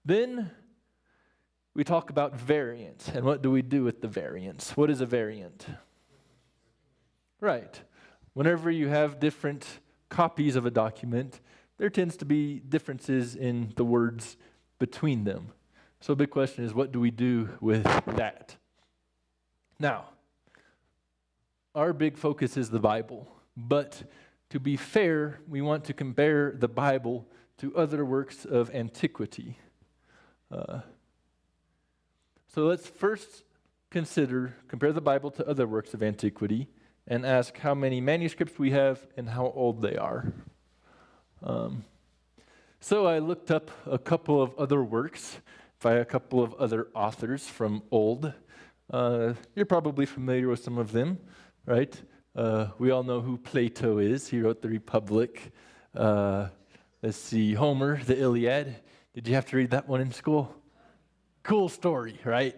Then we talk about variants, and what do we do with the variants? What is a variant? Right. Whenever you have different copies of a document, there tends to be differences in the words between them. So the big question is, what do we do with that? Now, our big focus is the Bible, but to be fair, we want to compare the Bible to other works of antiquity. So let's first compare the Bible to other works of antiquity and ask how many manuscripts we have and how old they are. So I looked up a couple of other works by a couple of other authors from old. You're probably familiar with some of them, right? We all know who Plato is. He wrote the Republic. Let's see, Homer, the Iliad. Did you have to read that one in school? Cool story, right?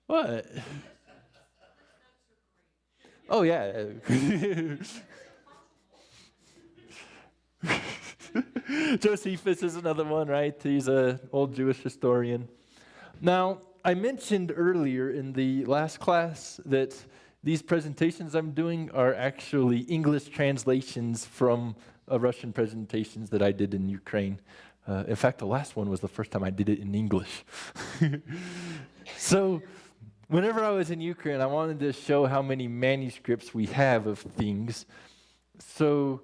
What? Oh, yeah. Josephus is another one, right? He's an old Jewish historian. Now, I mentioned earlier in the last class that these presentations I'm doing are actually English translations from Russian presentations that I did in Ukraine. In fact, the last one was the first time I did it in English. So, whenever I was in Ukraine, I wanted to show how many manuscripts we have of things. So,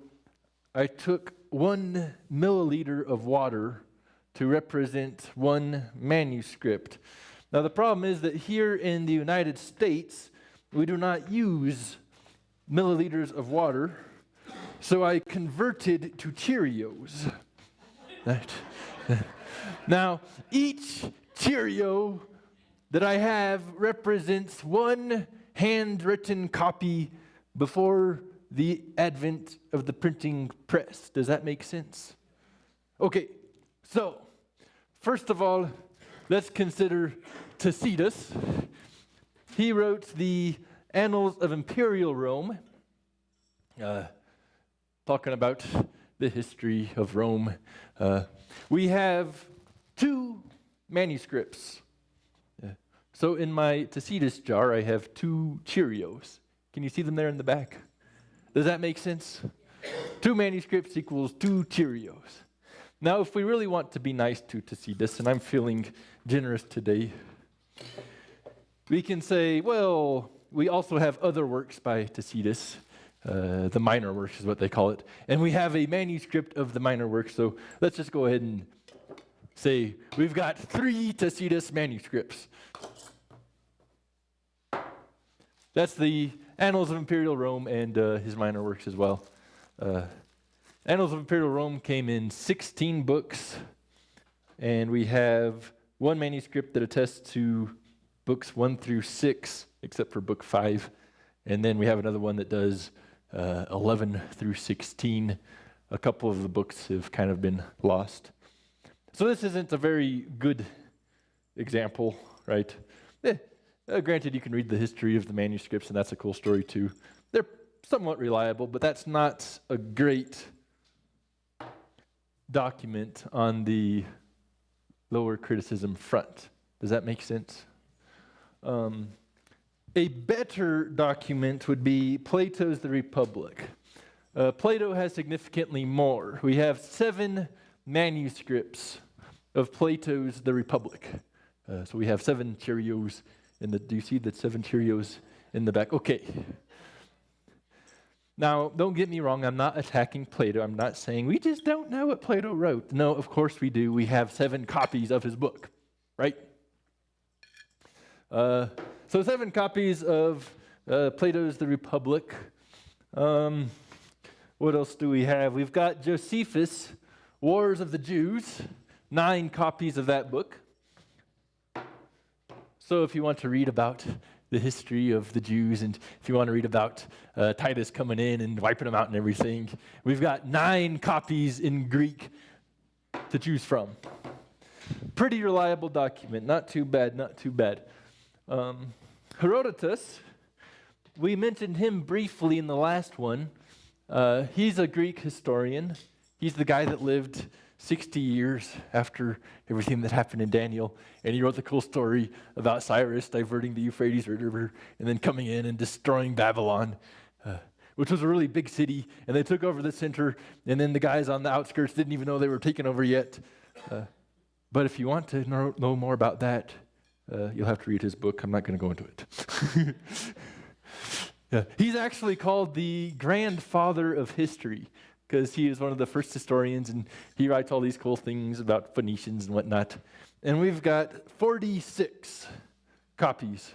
I took 1 milliliter of water to represent one manuscript. Now, the problem is that here in the United States, we do not use milliliters of water, so I converted to Cheerios. Right. Now, each Cheerio that I have represents one handwritten copy before the advent of the printing press. Does that make sense? Okay, so first of all, let's consider Tacitus. He wrote the Annals of Imperial Rome, talking about the history of Rome. We have 2 manuscripts. So in my Tacitus jar, I have 2 Cheerios. Can you see them there in the back? Does that make sense? 2 manuscripts equals 2 Cheerios. Now, if we really want to be nice to Tacitus, and I'm feeling generous today, we can say, well, we also have other works by Tacitus. The minor works is what they call it. And we have a manuscript of the minor works, so let's just go ahead and say we've got 3 Tacitus manuscripts. That's the Annals of Imperial Rome and his minor works as well. Annals of Imperial Rome came in 16 books, and we have 1 manuscript that attests to books 1 through 6, except for book 5. And then we have another one that does 11 through 16. A couple of the books have kind of been lost. So this isn't a very good example, right? Granted, you can read the history of the manuscripts, and that's a cool story too. They're somewhat reliable, but that's not a great document on the lower criticism front. Does that make sense? A better document would be Plato's The Republic. Plato has significantly more. We have 7 manuscripts of Plato's The Republic. So we have 7 Cheerios do you see the 7 Cheerios in the back? Okay. Now, don't get me wrong, I'm not attacking Plato. I'm not saying we just don't know what Plato wrote. No, of course we do. We have 7 copies of his book, right? So 7 copies of Plato's The Republic. What else do we have? We've got Josephus, Wars of the Jews, 9 copies of that book. So if you want to read about the history of the Jews, and if you want to read about Titus coming in and wiping them out and everything, we've got 9 copies in Greek to choose from. Pretty reliable document. Not too bad, not too bad. Herodotus, we mentioned him briefly in the last one. He's a Greek historian. He's the guy that lived 60 years after everything that happened in Daniel, and he wrote the cool story about Cyrus diverting the Euphrates River and then coming in and destroying Babylon, which was a really big city, and they took over the center, and then the guys on the outskirts didn't even know they were taking over yet. But if you want to know more about that, you'll have to read his book. I'm not going to go into it. Yeah. He's actually called the grandfather of history because he is one of the first historians, and he writes all these cool things about Phoenicians and whatnot. And we've got 46 copies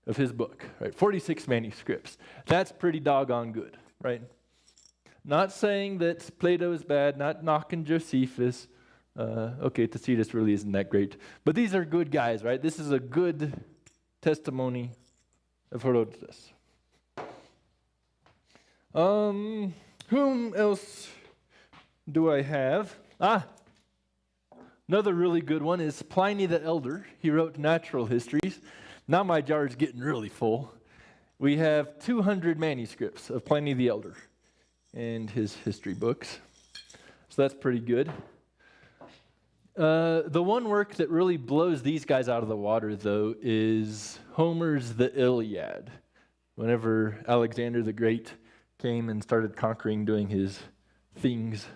of his book, right? 46 manuscripts. That's pretty doggone good, right? Not saying that Plato is bad, not knocking Josephus. Okay, Tacitus really isn't that great. But these are good guys, right? This is a good testimony of Herodotus. Whom else do I have? Another really good one is Pliny the Elder. He wrote natural histories. Now my jar is getting really full. We have 200 manuscripts of Pliny the Elder and his history books. So that's pretty good. The one work that really blows these guys out of the water, though, is Homer's The Iliad. Whenever Alexander the Great came and started conquering, doing his things,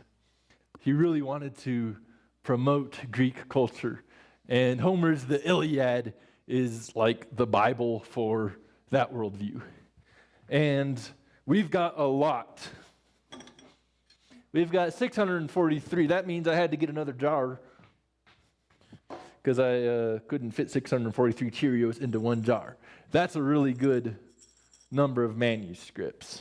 he really wanted to promote Greek culture. And Homer's The Iliad is like the Bible for that worldview. And we've got a lot. We've got 643. That means I had to get another jar because I couldn't fit 643 Cheerios into one jar. That's a really good number of manuscripts.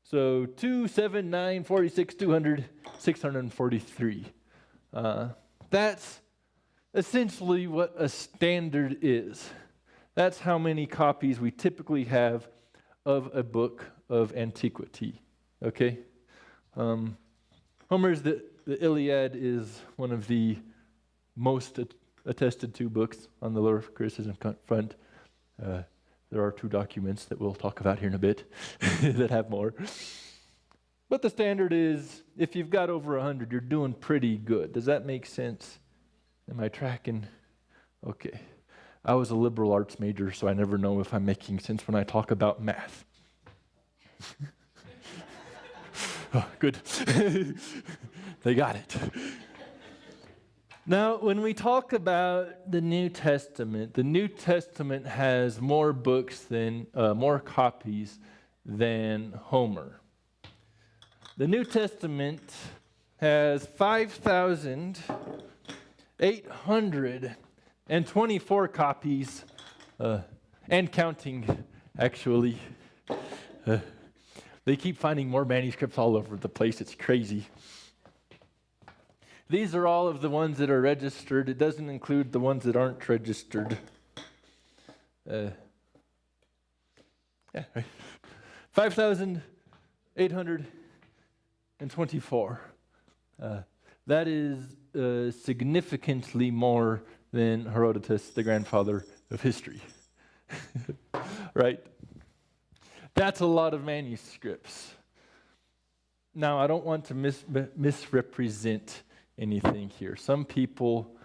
So 2, 7, 9, 46, 200, 643. That's essentially what a standard is. That's how many copies we typically have of a book of antiquity. Okay? Homer's The Iliad is one of the most attested to books on the lower criticism front. There are 2 documents that we'll talk about here in a bit that have more. But the standard is, if you've got over 100, you're doing pretty good. Does that make sense? Am I tracking? Okay. I was a liberal arts major, so I never know if I'm making sense when I talk about math. Oh, good. They got it. Now, when we talk about the New Testament has more books than, more copies than Homer. The New Testament has 5,824 copies, and counting, actually. They keep finding more manuscripts all over the place. It's crazy. These are all of the ones that are registered. It doesn't include the ones that aren't registered. 5,824. That is significantly more than Herodotus, the grandfather of history. Right? That's a lot of manuscripts. Now, I don't want to misrepresent anything here. Some people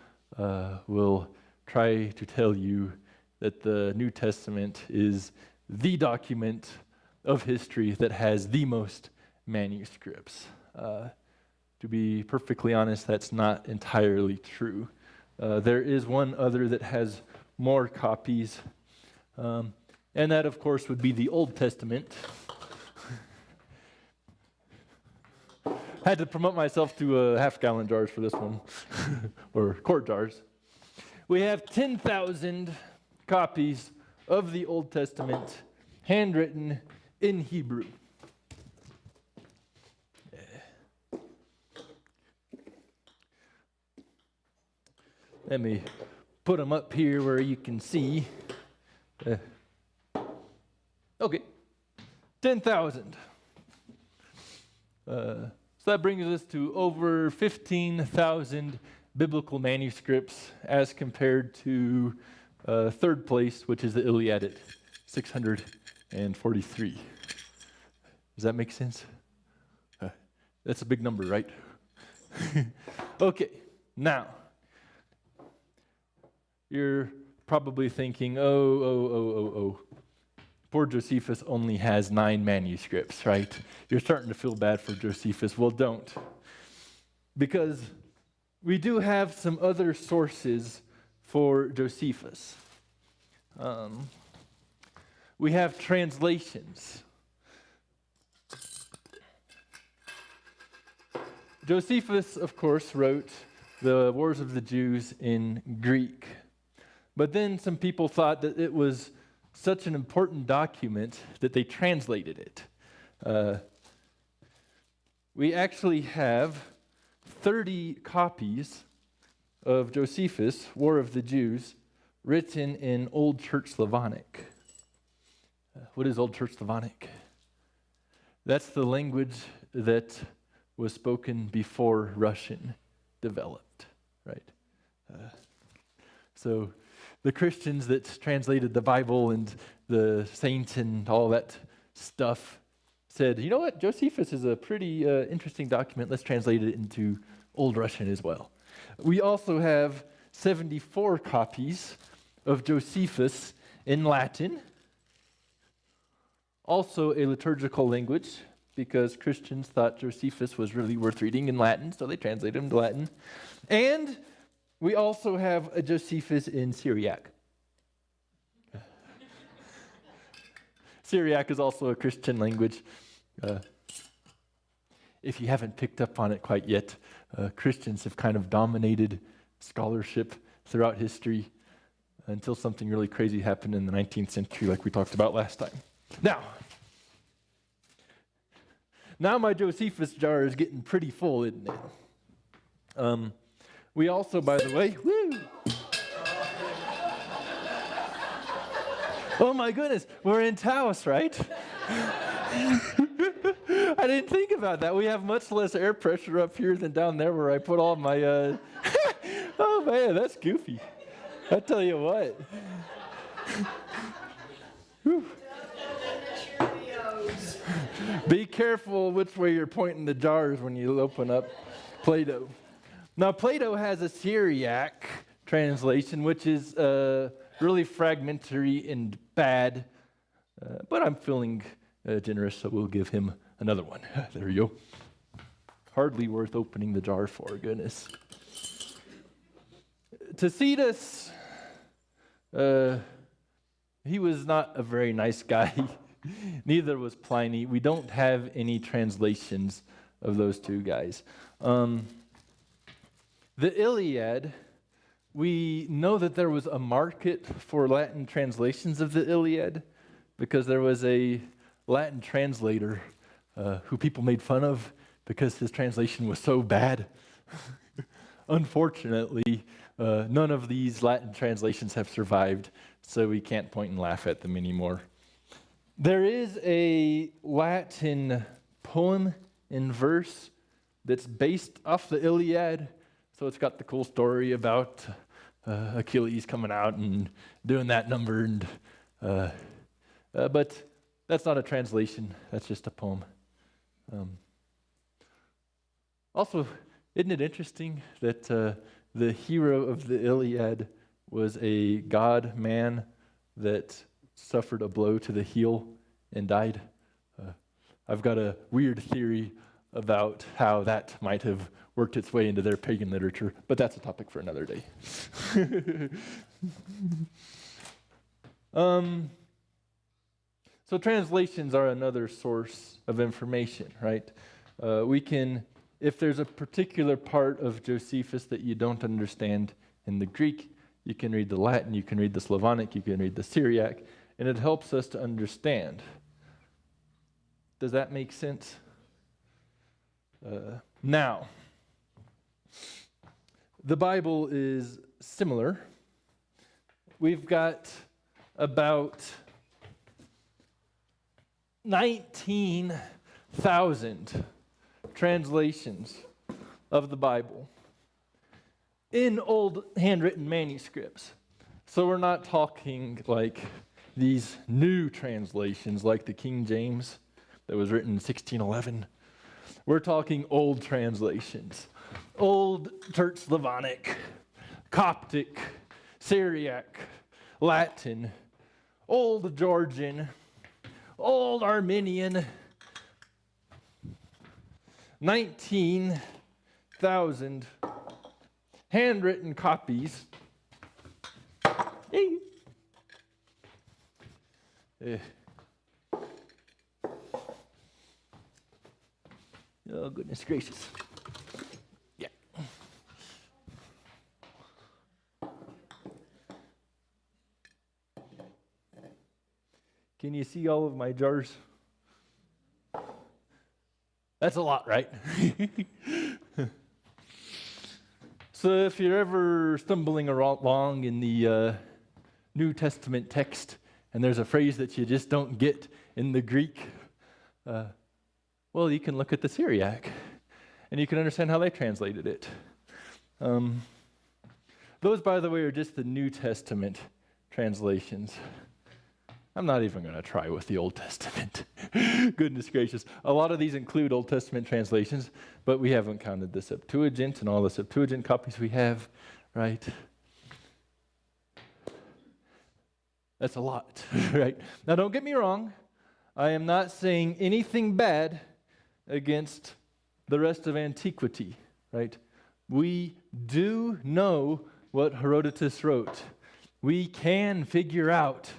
will try to tell you that the New Testament is the document of history that has the most manuscripts. To be perfectly honest, that's not entirely true. There is one other that has more copies, and that, of course, would be the Old Testament. Had to promote myself to half-gallon jars for this one, or quart jars. We have 10,000 copies of the Old Testament handwritten in Hebrew. Let me put them up here where you can see. Okay, 10,000. So that brings us to over 15,000 biblical manuscripts as compared to third place, which is the Iliad at 643. Does that make sense? That's a big number, right? Okay, now, you're probably thinking, oh. Poor Josephus only has 9 manuscripts, right? You're starting to feel bad for Josephus. Well, don't. Because we do have some other sources for Josephus. We have translations. Josephus, of course, wrote the Wars of the Jews in Greek. But then some people thought that it was such an important document that they translated it. We actually have 30 copies of Josephus, War of the Jews, written in Old Church Slavonic. What is Old Church Slavonic? That's the language that was spoken before Russian developed, right? So the Christians that translated the Bible and the saints and all that stuff said, you know what, Josephus is a pretty interesting document. Let's translate it into Old Russian as well. We also have 74 copies of Josephus in Latin, also a liturgical language, because Christians thought Josephus was really worth reading in Latin, so they translated him to Latin. And we also have a Josephus in Syriac. Syriac is also a Christian language. If you haven't picked up on it quite yet, Christians have kind of dominated scholarship throughout history until something really crazy happened in the 19th century, like we talked about last time. Now my Josephus jar is getting pretty full, isn't it? We also, by the way, oh my goodness, we're in Taos, right? I didn't think about that. We have much less air pressure up here than down there where I put all my, oh man, that's goofy. I tell you what. Be careful which way you're pointing the jars when you open up Plato. Now, Plato has a Syriac translation, which is really fragmentary and bad, but I'm feeling generous, so we'll give him another one. There you go. Hardly worth opening the jar for, goodness. Tacitus, he was not a very nice guy. Neither was Pliny. We don't have any translations of those two guys. The Iliad, we know that there was a market for Latin translations of the Iliad because there was a Latin translator who people made fun of because his translation was so bad. Unfortunately, none of these Latin translations have survived, so we can't point and laugh at them anymore. There is a Latin poem in verse that's based off the Iliad. So it's got the cool story about Achilles coming out and doing that number, and but that's not a translation. That's just a poem. Also, isn't it interesting that the hero of the Iliad was a god man that suffered a blow to the heel and died? I've got a weird theory about how that might have worked its way into their pagan literature, but that's a topic for another day. So translations are another source of information, right? We can, if there's a particular part of Josephus that you don't understand in the Greek, you can read the Latin, you can read the Slavonic, you can read the Syriac, and it helps us to understand. Does that make sense? Now, the Bible is similar. We've got about 19,000 translations of the Bible in old handwritten manuscripts. So we're not talking like these new translations like the King James that was written in 1611. We're talking old translations. Old Church Slavonic, Coptic, Syriac, Latin, Old Georgian, Old Armenian, 19,000 handwritten copies. Hey. Oh, goodness gracious. Yeah. Can you see all of my jars? That's a lot, right? So if you're ever stumbling along in the New Testament text and there's a phrase that you just don't get in the Greek, well, you can look at the Syriac and you can understand how they translated it. Those, by the way, are just the New Testament translations. I'm not even going to try with the Old Testament. Goodness gracious. A lot of these include Old Testament translations, but we haven't counted the Septuagint and all the Septuagint copies we have, right? That's a lot, right? Now, don't get me wrong. I am not saying anything bad against the rest of antiquity, right? We do know what Herodotus wrote. We can figure out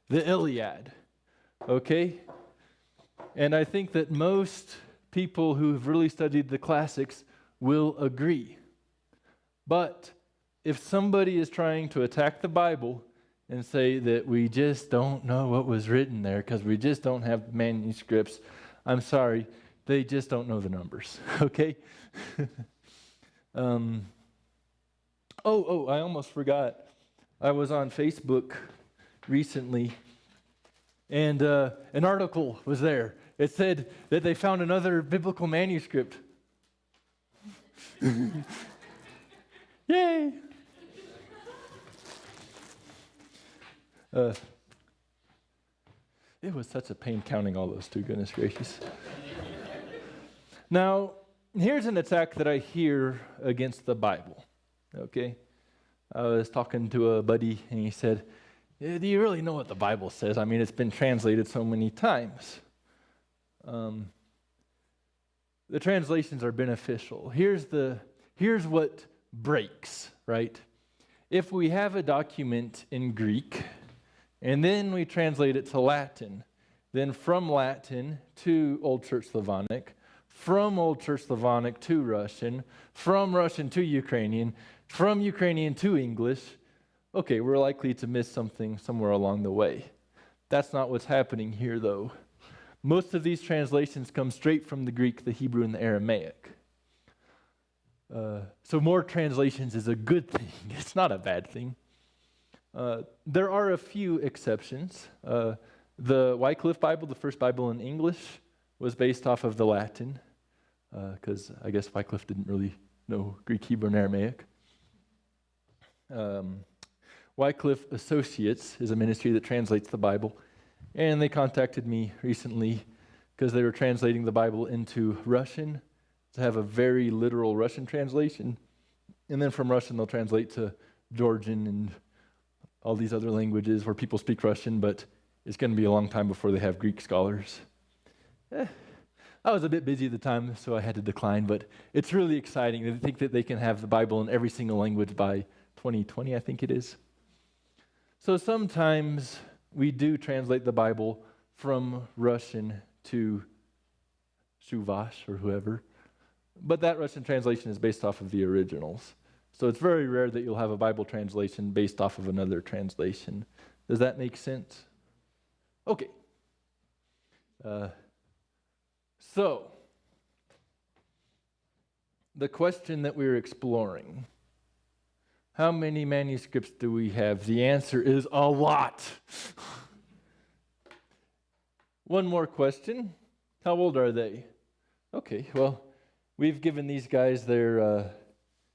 the Iliad, okay? And I think that most people who have really studied the classics will agree. But if somebody is trying to attack the Bible and say that we just don't know what was written there because we just don't have manuscripts, I'm sorry, they just don't know the numbers, okay? I almost forgot. I was on Facebook recently, and an article was there. It said that they found another biblical manuscript. Yay! It was such a pain counting all those too, goodness gracious. Now, here's an attack that I hear against the Bible, okay? I was talking to a buddy, and he said, do you really know what the Bible says? I mean, it's been translated so many times. The translations are beneficial. Here's what breaks, right? If we have a document in Greek, and then we translate it to Latin, then from Latin to Old Church Slavonic, from Old Church Slavonic to Russian, from Russian to Ukrainian, from Ukrainian to English, okay, we're likely to miss something somewhere along the way. That's not what's happening here, though. Most of these translations come straight from the Greek, the Hebrew, and the Aramaic. So more translations is a good thing. It's not a bad thing. There are a few exceptions. The Wycliffe Bible, the first Bible in English, was based off of the Latin, because I guess Wycliffe didn't really know Greek, Hebrew, and Aramaic. Wycliffe Associates is a ministry that translates the Bible, and they contacted me recently because they were translating the Bible into Russian to have a very literal Russian translation, and then from Russian they'll translate to Georgian and all these other languages where people speak Russian, but it's going to be a long time before they have Greek scholars. I was a bit busy at the time, so I had to decline, but it's really exciting. They think that they can have the Bible in every single language by 2020, I think it is. So sometimes we do translate the Bible from Russian to Shuvash or whoever, but that Russian translation is based off of the originals. So it's very rare that you'll have a Bible translation based off of another translation. Does that make sense? Okay. So, the question that we're exploring, how many manuscripts do we have? The answer is a lot. One more question. How old are they? Okay, well, we've given these guys their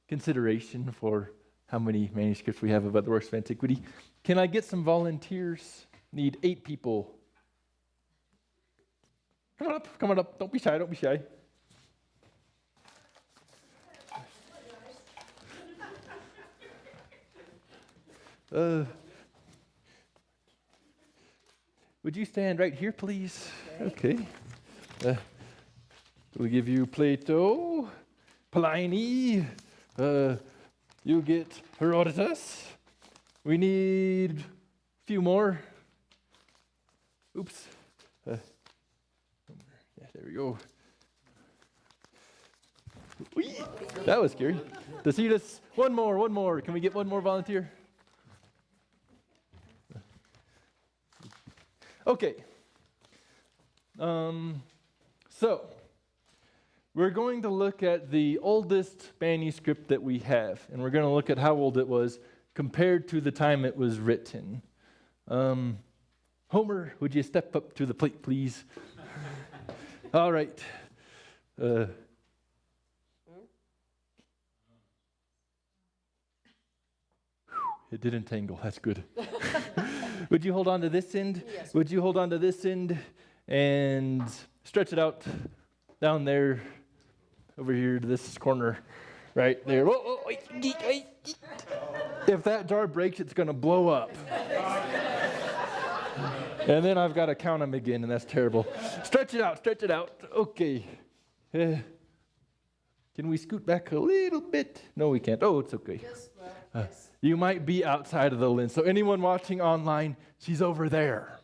consideration for how many manuscripts we have about the works of antiquity. Can I get some volunteers? Need 8 people. Come on up. Don't be shy. Would you stand right here, please? Okay. We'll give you Plato, Pliny. You get Herodotus. We need a few more. Oops. Yeah, there we go. Whee! That was scary. Tacitus, one more. Can we get one more volunteer? Okay. So, we're going to look at the oldest manuscript that we have, and we're going to look at how old it was compared to the time it was written. Homer, would you step up to the plate, please? All right. It didn't tangle. That's good. Would you hold on to this end? Yes. Would you hold on to this end and stretch it out down there, over here to this corner, right there. Whoa, wait. If that jar breaks, it's going to blow up. And then I've got to count them again, and that's terrible. Stretch it out. Okay. Can we scoot back a little bit? No, we can't. Oh, it's okay. Yes, yes. You might be outside of the lens. So anyone watching online, she's over there.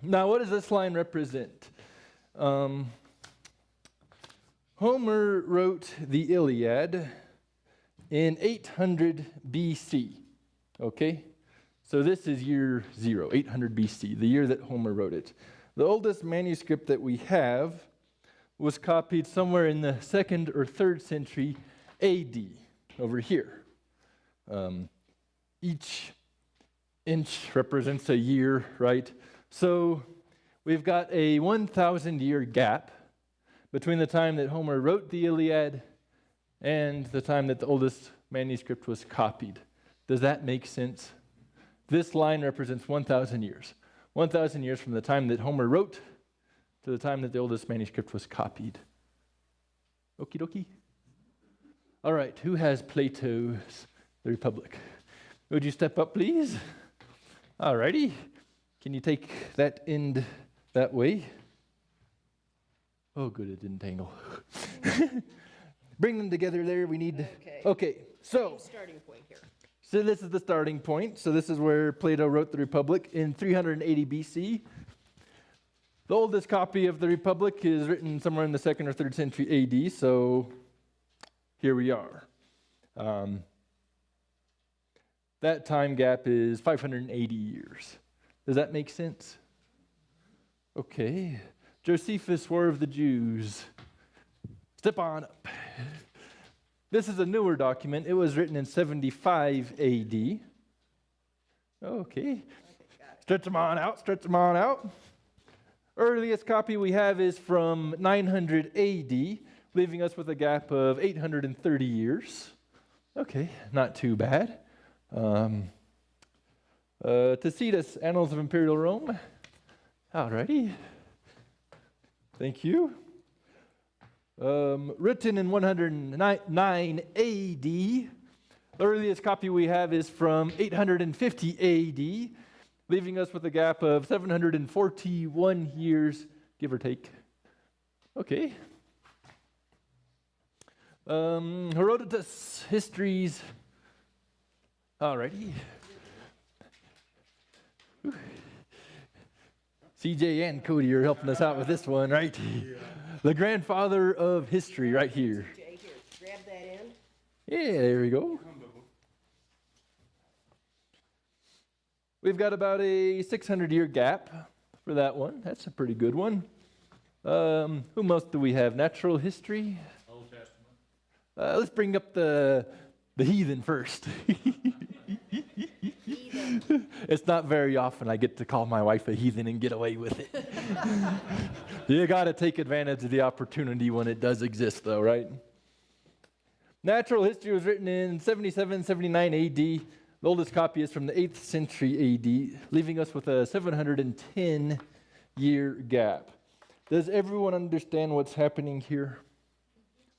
Now, what does this line represent? Homer wrote the Iliad in 800 BC. Okay? So this is year 0, 800 BC, the year that Homer wrote it. The oldest manuscript that we have was copied somewhere in the 2nd or 3rd century AD, over here. Each inch represents a year, right? So we've got a 1,000-year gap between the time that Homer wrote the Iliad and the time that the oldest manuscript was copied. Does that make sense? This line represents 1,000 years. 1,000 years from the time that Homer wrote to the time that the oldest manuscript was copied. Okie dokie? All right, who has Plato's The Republic? Would you step up, please? All righty. Can you take that end that way? Oh, good, it didn't tangle. Bring them together there. We need... Okay, so... Starting point here. So this is the starting point. So this is where Plato wrote the Republic in 380 BC. The oldest copy of the Republic is written somewhere in the 2nd or 3rd century AD, so here we are. That time gap is 580 years. Does that make sense? Okay. Josephus, War of the Jews. Step on up. This is a newer document. It was written in 75 AD. Okay. Stretch them on out. Earliest copy we have is from 900 AD, leaving us with a gap of 830 years. Okay, not too bad. Tacitus, Annals of Imperial Rome. Alrighty. Thank you. Written in 109 AD. The earliest copy we have is from 850 AD, leaving us with a gap of 741 years, give or take. Okay. Herodotus, Histories. Alrighty. CJ and Cody are helping us out with this one, right? Yeah. The grandfather of history right here. Jay, here, grab that end. Yeah, there we go. We've got about a 600-year gap for that one. That's a pretty good one. Whom else do we have? Natural history? Old Testament. Let's bring up the heathen first. It's not very often I get to call my wife a heathen and get away with it. You got to take advantage of the opportunity when it does exist, though, right? Natural history was written in 77, 79 AD. The oldest copy is from the 8th century AD, leaving us with a 710-year gap. Does everyone understand what's happening here?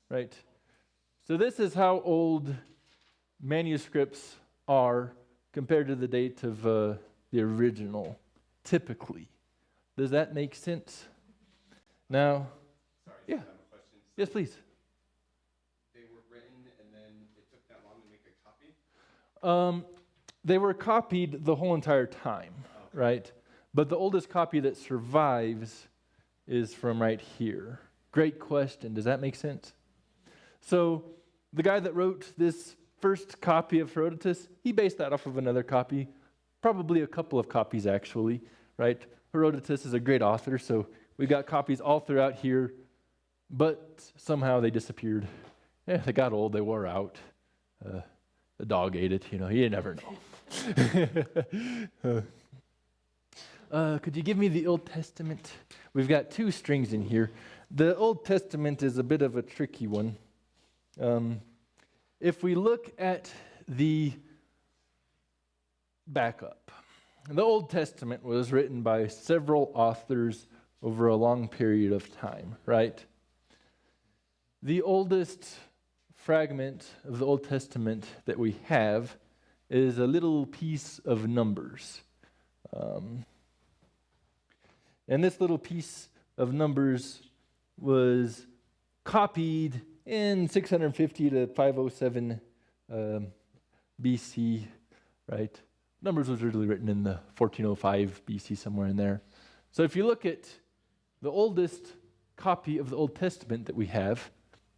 Right. So this is how old manuscripts are compared to the date of the original, typically. Does that make sense? Now, Sorry, yeah. I have a question. So Yes, please. they were written and then it took that long to make a copy? They were copied the whole entire time, right? But the oldest copy that survives is from right here. Great question. Does that make sense? So the guy that wrote this first copy of Herodotus, he based that off of another copy, probably a couple of copies actually, right? Herodotus is a great author, so we got copies all throughout here, but somehow they disappeared. Yeah, they got old, they wore out. The dog ate it, you never know. Could you give me the Old Testament? We've got 2 strings in here. The Old Testament is a bit of a tricky one. If we look at the backup, the Old Testament was written by several authors over a long period of time, right? The oldest fragment of the Old Testament that we have is a little piece of Numbers. And this little piece of Numbers was copied in 650 to 507 BC, right? Numbers was originally written in the 1405 BC, somewhere in there. So if you look at the oldest copy of the Old Testament that we have,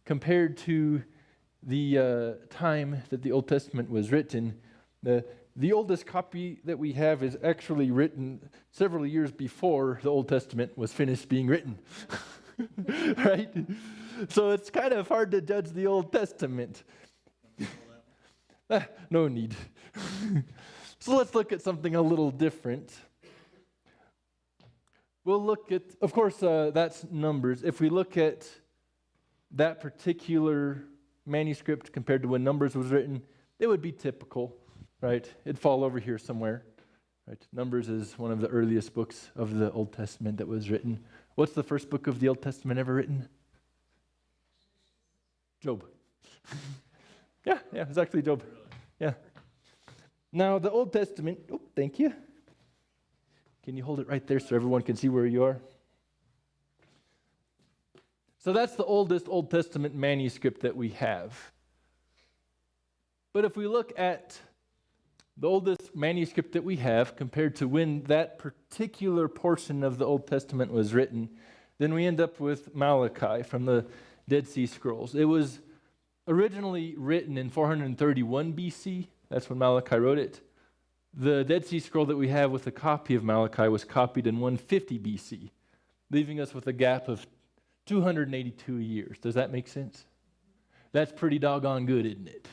compared to the time that the Old Testament was written, the oldest copy that we have is actually written several years before the Old Testament was finished being written, right? So it's kind of hard to judge the Old Testament. No need. So let's look at something a little different. We'll look at, of course, that's Numbers. If we look at that particular manuscript compared to when Numbers was written, it would be typical, right? It'd fall over here somewhere, right? Numbers is one of the earliest books of the Old Testament that was written. What's the first book of the Old Testament ever written? Job. Yeah, it's actually Job. Yeah. Now, the Old Testament, thank you. Can you hold it right there so everyone can see where you are? So that's the oldest Old Testament manuscript that we have. But if we look at the oldest manuscript that we have compared to when that particular portion of the Old Testament was written, then we end up with Malachi from the Dead Sea Scrolls. It was originally written in 431 BC. That's when Malachi wrote it. The Dead Sea Scroll that we have with a copy of Malachi was copied in 150 BC, leaving us with a gap of 282 years. Does that make sense? That's pretty doggone good, isn't it?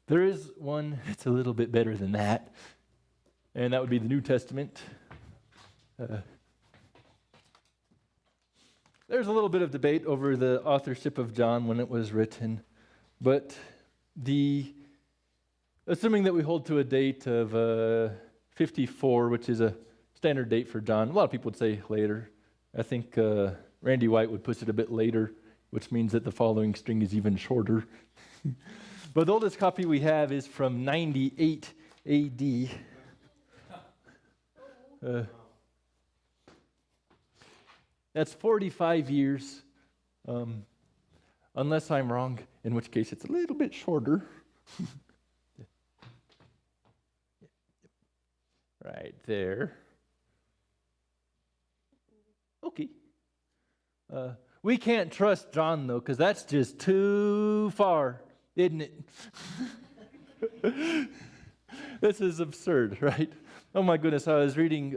There is one that's a little bit better than that, and that would be the New Testament. There's a little bit of debate over the authorship of John when it was written, but assuming that we hold to a date of 54, which is a standard date for John, a lot of people would say later. I think Randy White would push it a bit later, which means that the following string is even shorter. But the oldest copy we have is from 98 AD. That's 45 years, unless I'm wrong, in which case it's a little bit shorter. Right there. Okay. We can't trust John, though, because that's just too far, isn't it? This is absurd, right? Oh my goodness, I was reading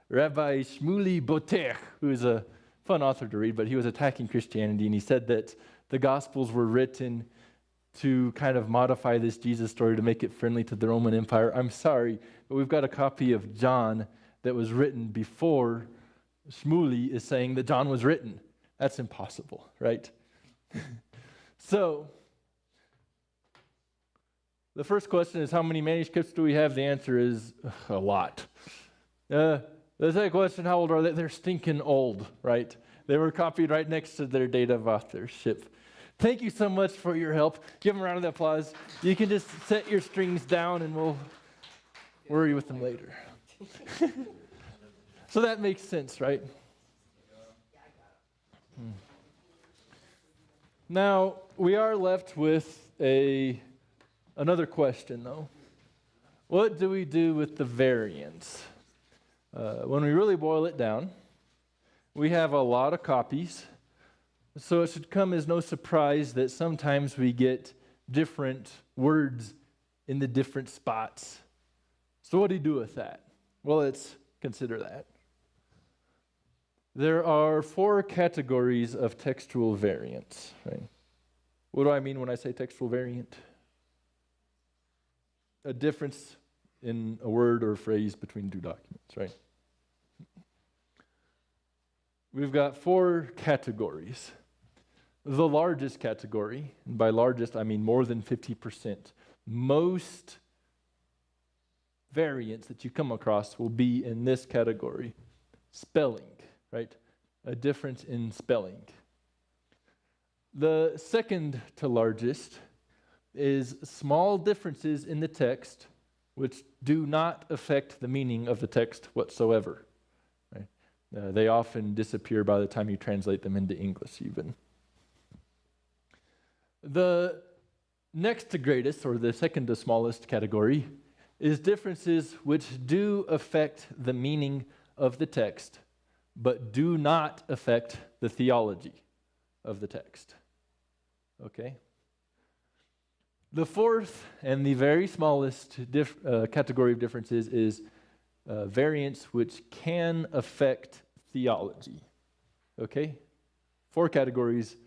Rabbi Shmuley Boteach, who is a fun author to read, but he was attacking Christianity, and he said that the Gospels were written to kind of modify this Jesus story to make it friendly to the Roman Empire. I'm sorry, but we've got a copy of John that was written before Shmuley is saying that John was written. That's impossible, right? So, the first question is, how many manuscripts do we have? The answer is a lot. The second question, how old are they? They're stinking old, right? They were copied right next to their date of authorship. Thank you so much for your help. Give them a round of applause. You can just set your strings down and we'll worry with them later. So that makes sense, right? Now, we are left with another question, though. What do we do with the variants? When we really boil it down, we have a lot of copies, so it should come as no surprise that sometimes we get different words in the different spots. So what do you do with that? Well, let's consider that. There are 4 categories of textual variants. Right? What do I mean when I say textual variant? A difference in a word or a phrase between 2 documents, right? We've got 4 categories. The largest category, and by largest I mean more than 50%, most variants that you come across will be in this category. Spelling, right? A difference in spelling. The second to largest is small differences in the text which do not affect the meaning of the text whatsoever. Right? They often disappear by the time you translate them into English even. The next to greatest, or the second to smallest category, is differences which do affect the meaning of the text, but do not affect the theology of the text. Okay? The fourth and the very smallest category of differences is variants which can affect theology. Okay? 4 categories,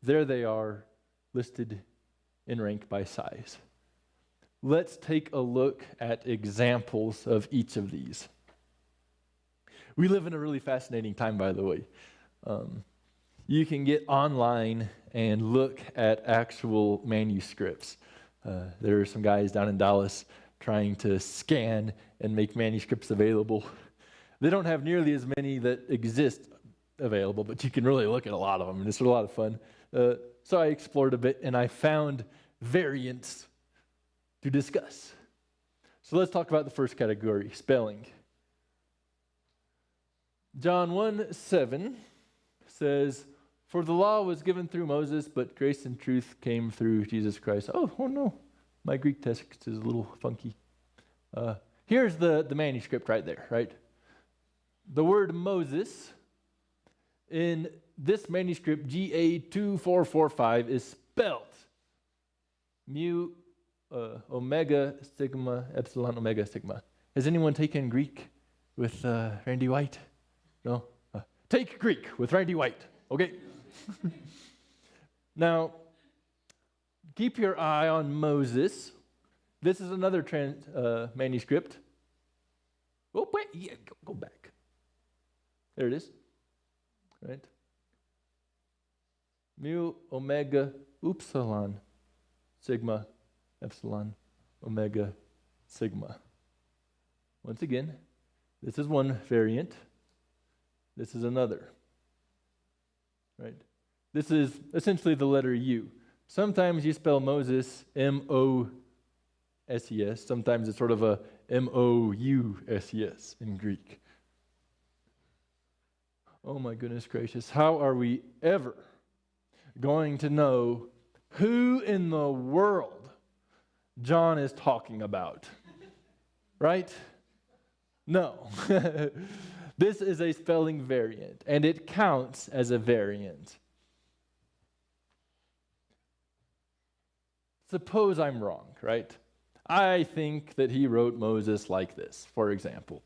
there they are, listed in rank by size. Let's take a look at examples of each of these. We live in a really fascinating time, by the way. You can get online and look at actual manuscripts. There are some guys down in Dallas trying to scan and make manuscripts available. They don't have nearly as many that exist available, but you can really look at a lot of them, and it's a lot of fun. So I explored a bit, and I found variants to discuss. So let's talk about the first category, spelling. John 1:7 says, "For the law was given through Moses, but grace and truth came through Jesus Christ." Oh no, my Greek text is a little funky. Here's the manuscript right there, right? The word Moses in this manuscript, GA2445, is spelled mu omega sigma epsilon omega sigma. Has anyone taken Greek with Randy White? No? Take Greek with Randy White, okay? Now, keep your eye on Moses. This is another manuscript. Oh, wait, yeah, go back. There it is, right? Mu omega upsilon sigma epsilon omega sigma. Once again, this is one variant. This is another, right? This is essentially the letter U. Sometimes you spell Moses M-O-S-E-S. Sometimes it's sort of a M-O-U-S-E-S in Greek. Oh my goodness gracious. How are we ever going to know who in the world John is talking about? Right? No. This is a spelling variant, and it counts as a variant. Suppose I'm wrong, right? I think that he wrote Moses like this, for example.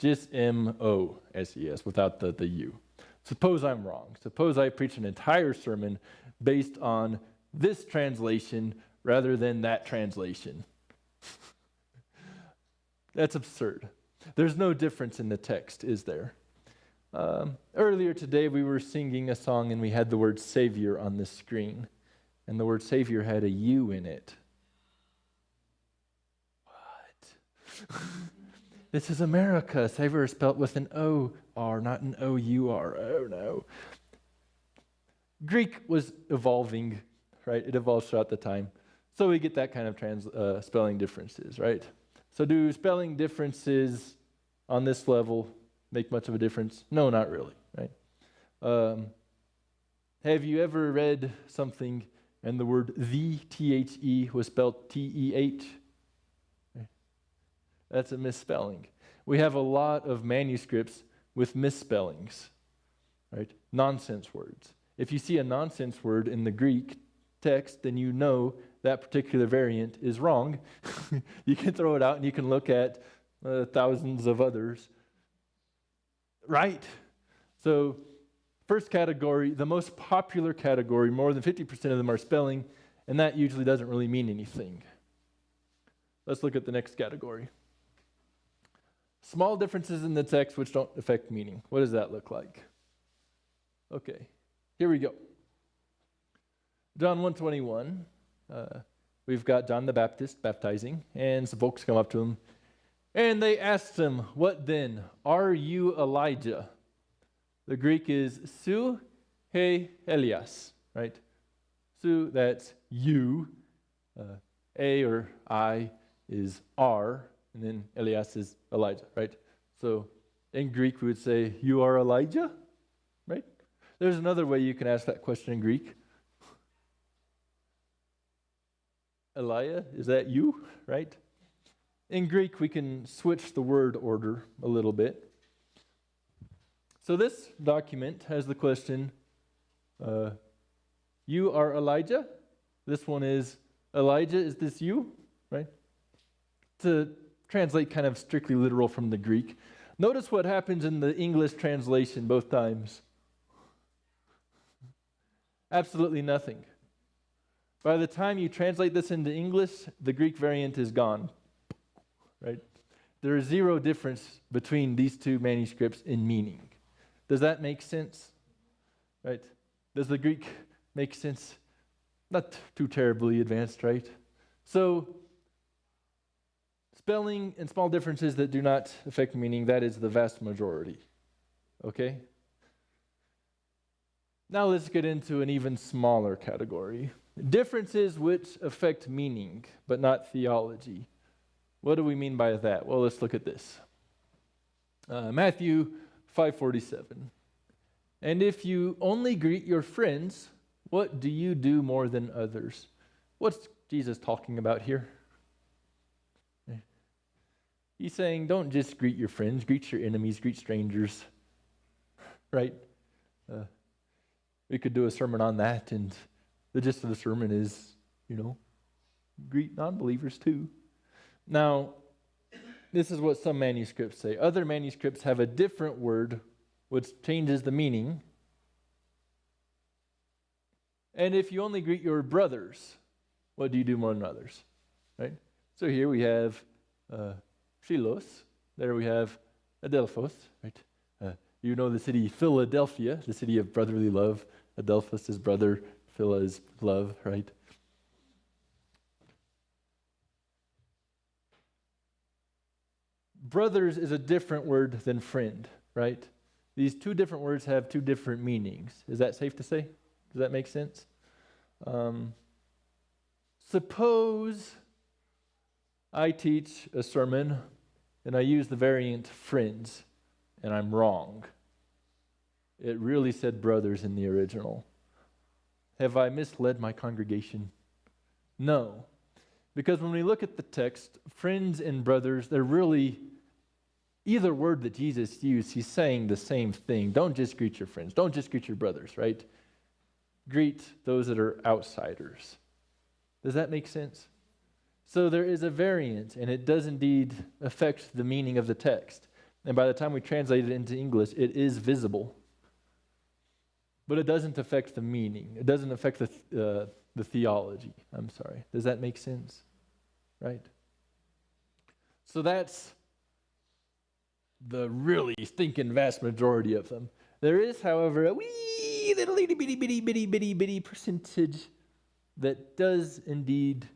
Just M-O-S-E-S without the U. Suppose I'm wrong. Suppose I preach an entire sermon based on this translation rather than that translation. That's absurd. There's no difference in the text, is there? Earlier today, we were singing a song and we had the word Savior on the screen. And the word Savior had a U in it. What? This is America. Savior is spelled with an O-R, not an O-U-R. Oh, no. Greek was evolving right? It evolves throughout the time. So we get that kind of spelling differences, right? So do spelling differences on this level make much of a difference? No, not really, right? Have you ever read something and the word the, was spelled T-E-H? That's a misspelling. We have a lot of manuscripts with misspellings, right? Nonsense words. If you see a nonsense word in the Greek text, then you know that particular variant is wrong. You can throw it out and you can look at thousands of others. Right? So, first category, the most popular category, more than 50% of them are spelling, and that usually doesn't really mean anything. Let's look at the next category. Small differences in the text which don't affect meaning. What does that look like? Okay, here we go. John 1:21. We've got John the Baptist baptizing, and some folks come up to him, and they asked him, "What then? Are you Elijah?" The Greek is su he Elias, right? Su, that's you. A or I is are, and then Elias is Elijah, right? So in Greek, we would say, "You are Elijah," right? There's another way you can ask that question in Greek. Elia, is that you, right? In Greek, we can switch the word order a little bit. So this document has the question, you are Elijah? This one is, Elijah, is this you? Right? To translate kind of strictly literal from the Greek. Notice what happens in the English translation both times. Absolutely nothing. By the time you translate this into English, the Greek variant is gone. Right? There is zero difference between these two manuscripts in meaning. Does that make sense? Right? Does the Greek make sense? Not too terribly advanced, right? So, spelling and small differences that do not affect meaning, that is the vast majority. Okay? Now let's get into an even smaller category. Differences which affect meaning, but not theology. What do we mean by that? Well, let's look at this. Matthew 5:47. And if you only greet your friends, what do you do more than others? What's Jesus talking about here? He's saying, don't just greet your friends, greet your enemies, greet strangers. Right? We could do a sermon on that, and the gist of the sermon is, greet non-believers too. Now, this is what some manuscripts say. Other manuscripts have a different word which changes the meaning. And if you only greet your brothers, what do you do more than others? Right? So here we have Philos. There we have Adelphos. Right? You know the city Philadelphia, the city of brotherly love. Adelphos is brother, Phila is love, right? Brothers is a different word than friend, right? These two different words have two different meanings. Is that safe to say? Does that make sense? Suppose I teach a sermon and I use the variant friends, and I'm wrong. It really said brothers in the original. Have I misled my congregation? No. Because when we look at the text, friends and brothers, they're really either word that Jesus used, he's saying the same thing. Don't just greet your friends. Don't just greet your brothers, right? Greet those that are outsiders. Does that make sense? So there is a variant, and it does indeed affect the meaning of the text. And by the time we translate it into English, it is visible. But it doesn't affect the meaning. It doesn't affect the theology. I'm sorry. Does that make sense? Right? So that's the really stinking vast majority of them. There is, however, a wee little itty bitty percentage that does indeed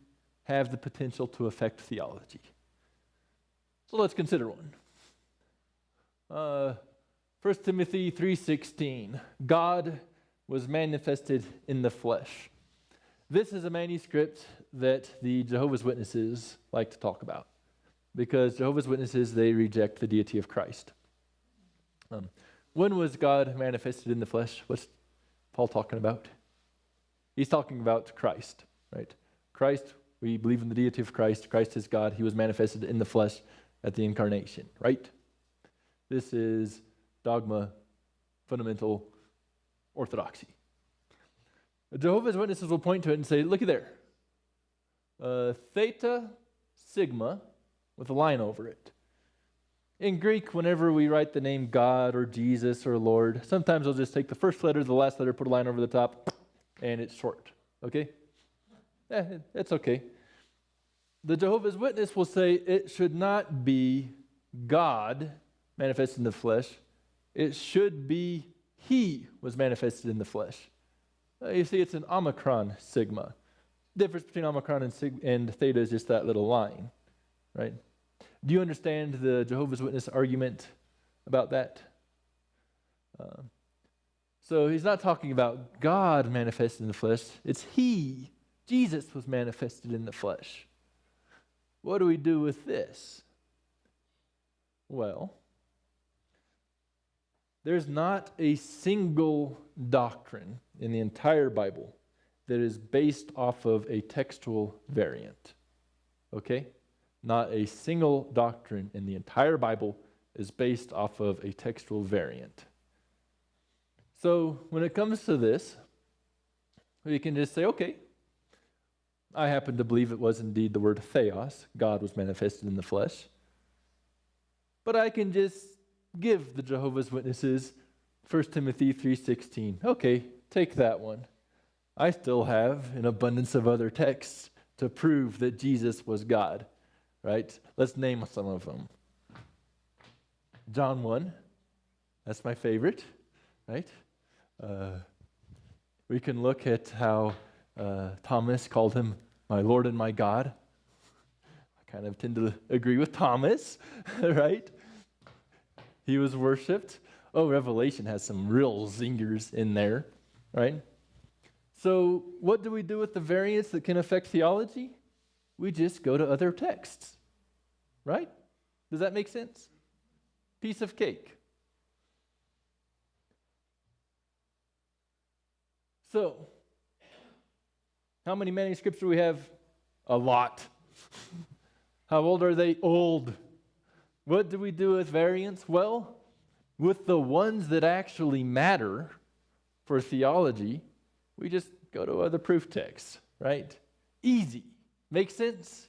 have the potential to affect theology. So let's consider one. 1 Timothy 3:16. God was manifested in the flesh. This is a manuscript that the Jehovah's Witnesses like to talk about because Jehovah's Witnesses, they reject the deity of Christ. When was God manifested in the flesh? What's Paul talking about? He's talking about Christ, right? Christ, we believe in the deity of Christ. Christ is God. He was manifested in the flesh at the incarnation, right? This is dogma, fundamental orthodoxy. The Jehovah's Witnesses will point to it and say, looky there. Theta sigma with a line over it. In Greek, whenever we write the name God or Jesus or Lord, sometimes I'll just take the first letter, the last letter, put a line over the top, and it's short. Okay? It's okay. The Jehovah's Witness will say it should not be God manifested in the flesh. It should be He was manifested in the flesh. You see, it's an omicron sigma. The difference between omicron and theta is just that little line, right? Do you understand the Jehovah's Witness argument about that? So he's not talking about God manifested in the flesh. It's He, Jesus, was manifested in the flesh. What do we do with this? Well, there's not a single doctrine in the entire Bible that is based off of a textual variant. Okay? Not a single doctrine in the entire Bible is based off of a textual variant. So when it comes to this, we can just say, okay, I happen to believe it was indeed the word theos, God was manifested in the flesh. But I can just give the Jehovah's Witnesses 1 Timothy 3:16. Okay, take that one. I still have an abundance of other texts to prove that Jesus was God, right? Let's name some of them. John 1, that's my favorite, right? We can look at how Thomas called him my Lord and my God. I kind of tend to agree with Thomas, right? He was worshipped. Oh, Revelation has some real zingers in there, right? So what do we do with the variants that can affect theology? We just go to other texts, right? Does that make sense? Piece of cake. So, how many manuscripts do we have? A lot. How old are they? Old. What do we do with variants? Well, with the ones that actually matter for theology, we just go to other proof texts, right? Easy. Make sense?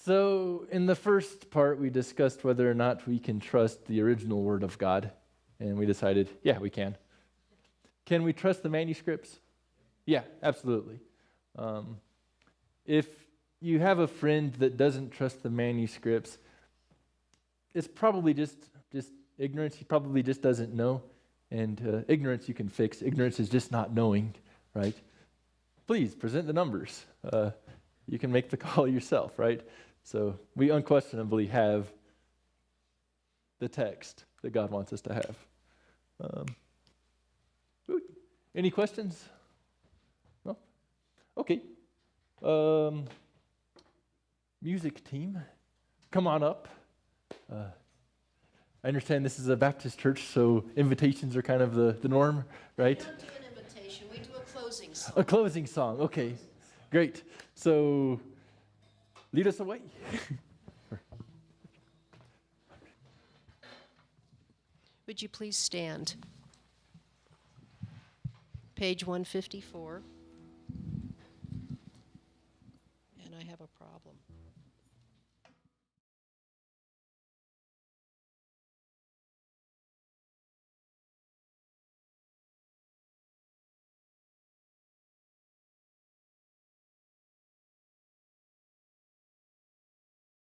So, in the first part, we discussed whether or not we can trust the original Word of God, and we decided, yeah, we can. Can we trust the manuscripts? Yeah, absolutely. If you have a friend that doesn't trust the manuscripts, it's probably just ignorance. He probably just doesn't know. And ignorance you can fix. Ignorance is just not knowing, right? Please present the numbers. You can make the call yourself, right? So we unquestionably have the text that God wants us to have. Any questions? No? Okay. Music team, come on up. I understand this is a Baptist church, so invitations are kind of the norm, right? We don't do an invitation, we do a closing song. A closing song, okay. Great. So, lead us away. Would you please stand? Page 154. And I have a problem.